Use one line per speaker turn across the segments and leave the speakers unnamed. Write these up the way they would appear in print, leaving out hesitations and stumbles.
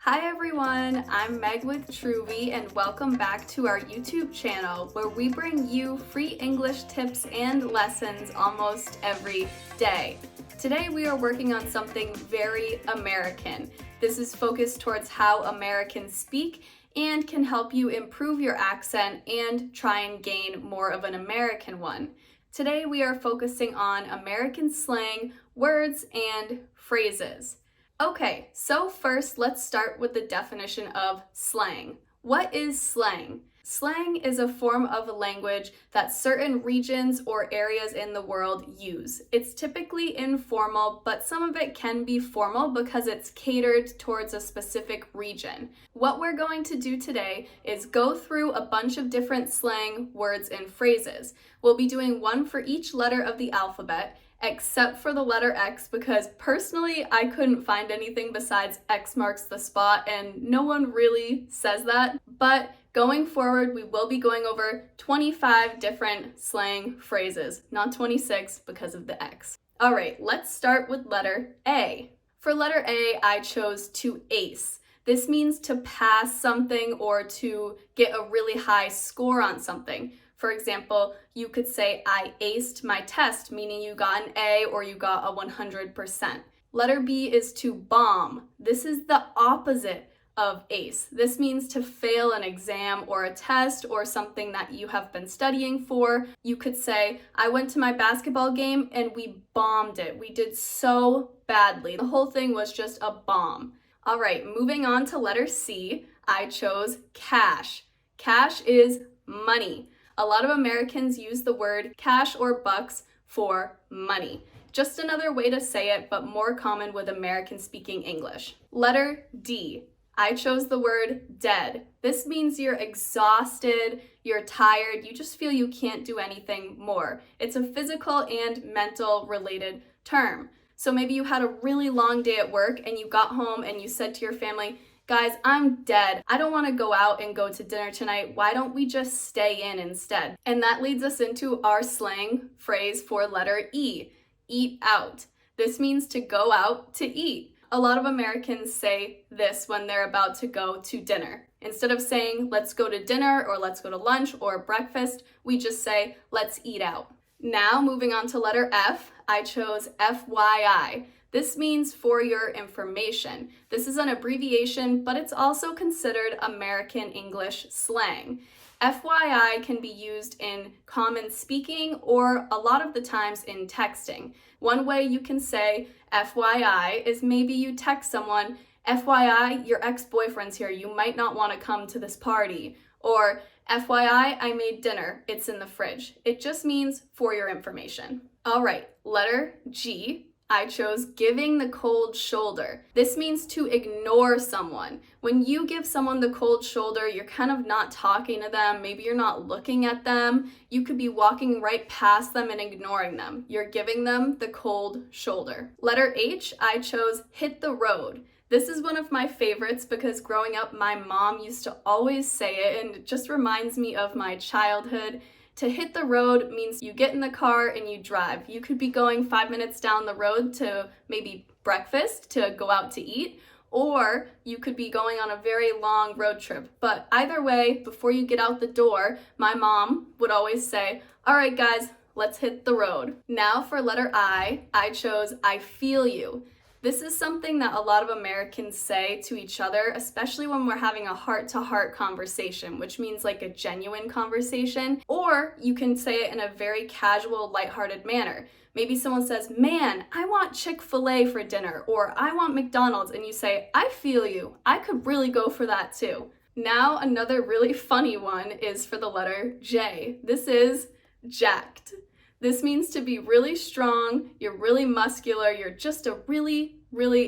Hi everyone, I'm Meg with Truvy and welcome back to our YouTube channel where we bring you free English tips and lessons almost every day. Today we are working on something very American. This is focused towards how Americans speak and can help you improve your accent and try and gain more of an American one. Today we are focusing on American slang, words, and phrases. Okay, so first let's start with the definition of slang. What is slang? Slang is a form of language that certain regions or areas in the world use. It's typically informal, but some of it can be formal because it's catered towards a specific region. What we're going to do today is go through a bunch of different slang words and phrases. We'll be doing one for each letter of the alphabet, except for the letter X, because personally I couldn't find anything besides X marks the spot and no one really says that. But going forward, we will be going over 25 different slang phrases, not 26 because of the X. All right, let's start with letter A. For letter A, I chose to ace. This means to pass something or to get a really high score on something. For example, you could say, I aced my test, meaning you got an A or you got a 100%. Letter B is to bomb. This is the opposite of ace. This means to fail an exam or a test or something that you have been studying for. You could say, I went to my basketball game and we bombed it. We did so badly. The whole thing was just a bomb. All right, moving on to letter C, I chose cash. Cash is money. A lot of Americans use the word cash or bucks for money. Just another way to say it, but more common with American speaking English. Letter D. I chose the word dead. This means you're exhausted, you're tired, you just feel you can't do anything more. It's a physical and mental related term. So maybe you had a really long day at work and you got home and you said to your family, guys, I'm dead. I don't want to go out and go to dinner tonight. Why don't we just stay in instead? And that leads us into our slang phrase for letter E, eat out. This means to go out to eat. A lot of Americans say this when they're about to go to dinner. Instead of saying, let's go to dinner or let's go to lunch or breakfast, we just say, let's eat out. Now, moving on to letter F, I chose FYI. This means for your information. This is an abbreviation, but it's also considered American English slang. FYI can be used in common speaking or a lot of the times in texting. One way you can say FYI is maybe you text someone, FYI, your ex-boyfriend's here, you might not want to come to this party. Or FYI, I made dinner, it's in the fridge. It just means for your information. All right, letter G. I chose giving the cold shoulder. This means to ignore someone. When you give someone the cold shoulder, you're kind of not talking to them. Maybe you're not looking at them. You could be walking right past them and ignoring them. You're giving them the cold shoulder. Letter H, I chose hit the road. This is one of my favorites because growing up, my mom used to always say it and it just reminds me of my childhood. To hit the road means you get in the car and you drive. You could be going 5 minutes down the road to maybe breakfast, to go out to eat, or you could be going on a very long road trip. But either way, before you get out the door, my mom would always say, all right, guys, let's hit the road. Now for letter I chose I feel you. This is something that a lot of Americans say to each other, especially when we're having a heart-to-heart conversation, which means like a genuine conversation, or you can say it in a very casual, lighthearted manner. Maybe someone says, man, I want Chick-fil-A for dinner, or I want McDonald's, and you say, I feel you. I could really go for that too. Now, another really funny one is for the letter J. This is jacked. This means to be really strong, you're really muscular, you're just a really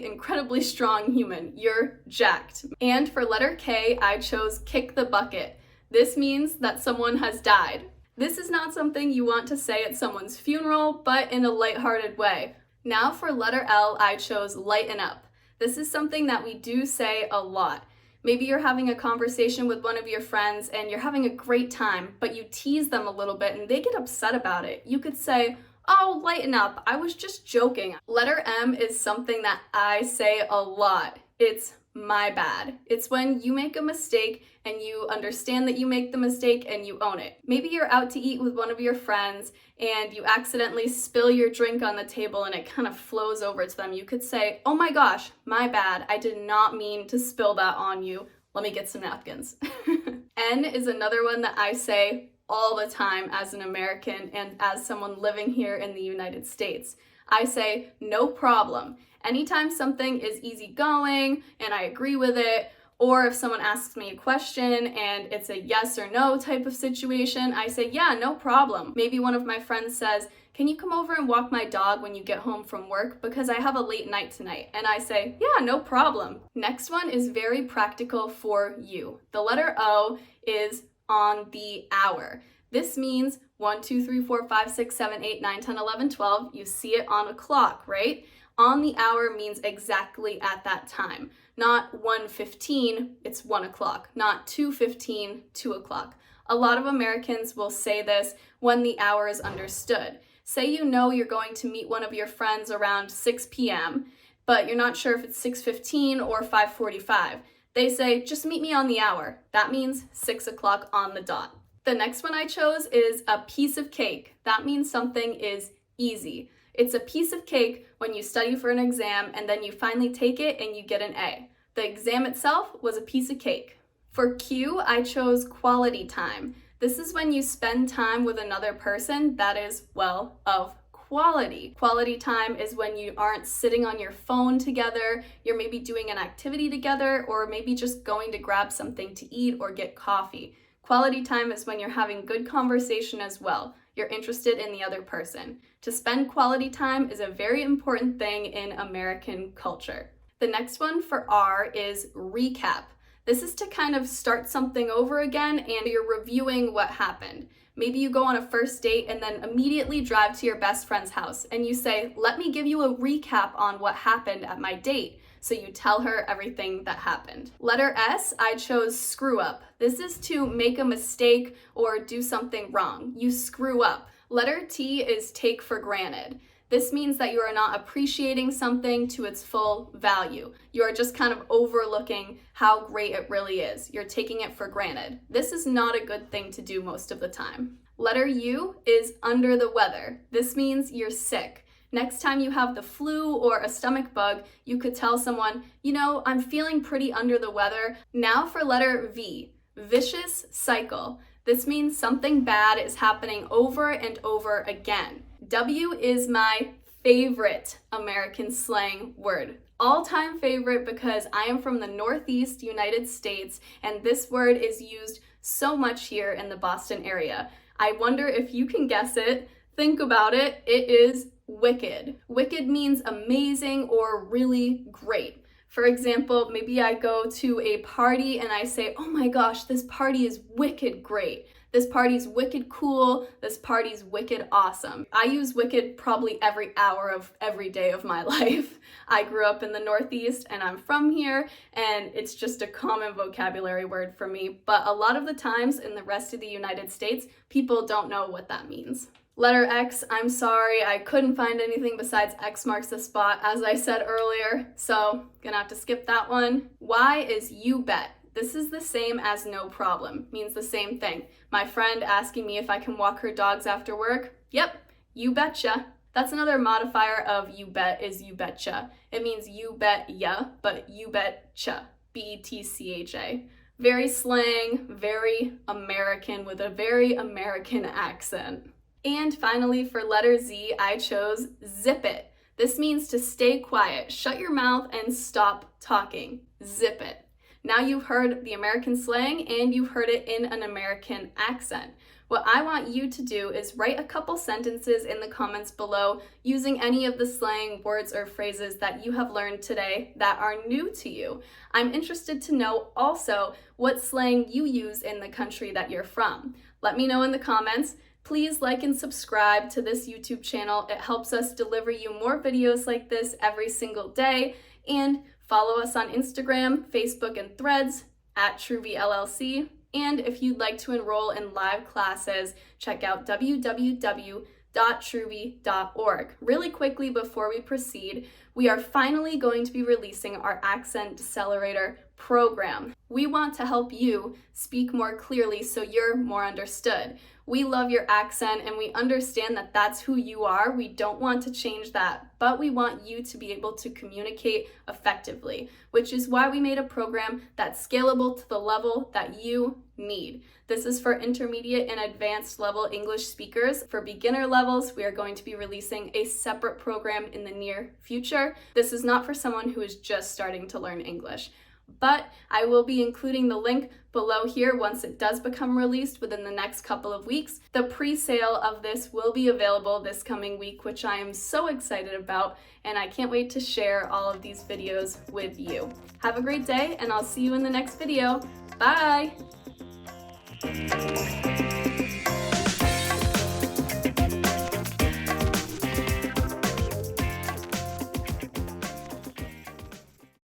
incredibly strong human. You're jacked. And for letter K, I chose kick the bucket. This means that someone has died. This is not something you want to say at someone's funeral, but in a lighthearted way. Now for letter L, I chose lighten up. This is something that we do say a lot. Maybe you're having a conversation with one of your friends and you're having a great time, but you tease them a little bit and they get upset about it. You could say, oh, lighten up, I was just joking. Letter M is something that I say a lot. It's my bad. It's when you make a mistake and you understand that you make the mistake and you own it. Maybe you're out to eat with one of your friends and you accidentally spill your drink on the table and it kind of flows over to them. You could say, "Oh my gosh, my bad. I did not mean to spill that on you. Let me get some napkins." N is another one that I say all the time as an American and as someone living here in the United States. I say, "No problem." Anytime something is easygoing and I agree with it, or if someone asks me a question and it's a yes or no type of situation, I say, "Yeah, no problem." Maybe one of my friends says, "Can you come over and walk my dog when you get home from work because I have a late night tonight?" And I say, "Yeah, no problem." Next one is very practical for you. The letter O is on the hour. This means 1, 2, 3, 4, 5, 6, 7, 8, 9, 10, 11, 12. You see it on a clock, right? On the hour means exactly at that time. Not 1:15, it's 1 o'clock. Not 2:15, 2 o'clock. A lot of Americans will say this when the hour is understood. Say you know you're going to meet one of your friends around 6 p.m., but you're not sure if it's 6:15 or 5:45. They say, "Just meet me on the hour." That means 6 o'clock on the dot. The next one I chose is a piece of cake. That means something is easy. It's a piece of cake when you study for an exam and then you finally take it and you get an A. The exam itself was a piece of cake. For Q, I chose quality time. This is when you spend time with another person that is, well, of quality. Quality time is when you aren't sitting on your phone together, you're maybe doing an activity together, or maybe just going to grab something to eat or get coffee. Quality time is when you're having good conversation as well. You're interested in the other person. To spend quality time is a very important thing in American culture. The next one for R is recap. This is to kind of start something over again and you're reviewing what happened. Maybe you go on a first date and then immediately drive to your best friend's house and you say, "Let me give you a recap on what happened at my date." So you tell her everything that happened. Letter S, I chose screw up. This is to make a mistake or do something wrong. You screw up. Letter T is take for granted. This means that you are not appreciating something to its full value. You are just kind of overlooking how great it really is. You're taking it for granted. This is not a good thing to do most of the time. Letter U is under the weather. This means you're sick. Next time you have the flu or a stomach bug, you could tell someone, "You know, I'm feeling pretty under the weather." Now for letter V, vicious cycle. This means something bad is happening over and over again. W is my favorite American slang word. All-time favorite because I am from the Northeast United States and this word is used so much here in the Boston area. I wonder if you can guess it. Think about it. It is wicked. Wicked means amazing or really great. For example, maybe I go to a party and I say, "Oh my gosh, this party is wicked great. This party's wicked cool. This party's wicked awesome." I use wicked probably every hour of every day of my life. I grew up in the Northeast and I'm from here and it's just a common vocabulary word for me. But a lot of the times in the rest of the United States, people don't know what that means. Letter X, I'm sorry, I couldn't find anything besides X marks the spot, as I said earlier, so gonna have to skip that one. Y is you bet. This is the same as no problem, means the same thing. My friend asking me if I can walk her dogs after work, yep, you betcha. That's another modifier of you bet is you betcha. It means you bet ya, but you betcha, B-E-T-C-H-A. Very slang, very American with a very American accent. And finally, for letter Z, I chose zip it. This means to stay quiet, shut your mouth, and stop talking. Zip it. Now you've heard the American slang and you've heard it in an American accent. What I want you to do is write a couple sentences in the comments below using any of the slang words or phrases that you have learned today that are new to you. I'm interested to know also what slang you use in the country that you're from. Let me know in the comments. Please like and subscribe to this YouTube channel. It helps us deliver you more videos like this every single day. And follow us on Instagram, Facebook, and Threads at TruvyLLC. And if you'd like to enroll in live classes, check out www.truvyllc.com. accent.truby.org. Really quickly before we proceed, we are finally going to be releasing our Accent Decelerator program. We want to help you speak more clearly so you're more understood. We love your accent and we understand that that's who you are. We don't want to change that, but we want you to be able to communicate effectively, which is why we made a program that's scalable to the level that you need. This is for intermediate and advanced level English speakers. For beginner levels, we are going to be releasing a separate program in the near future. This is not for someone who is just starting to learn English. But I will be including the link below here once it does become released within the next couple of weeks. The pre-sale of this will be available this coming week, which I am so excited about, and I can't wait to share all of these videos with you. Have a great day, and I'll see you in the next video. Bye!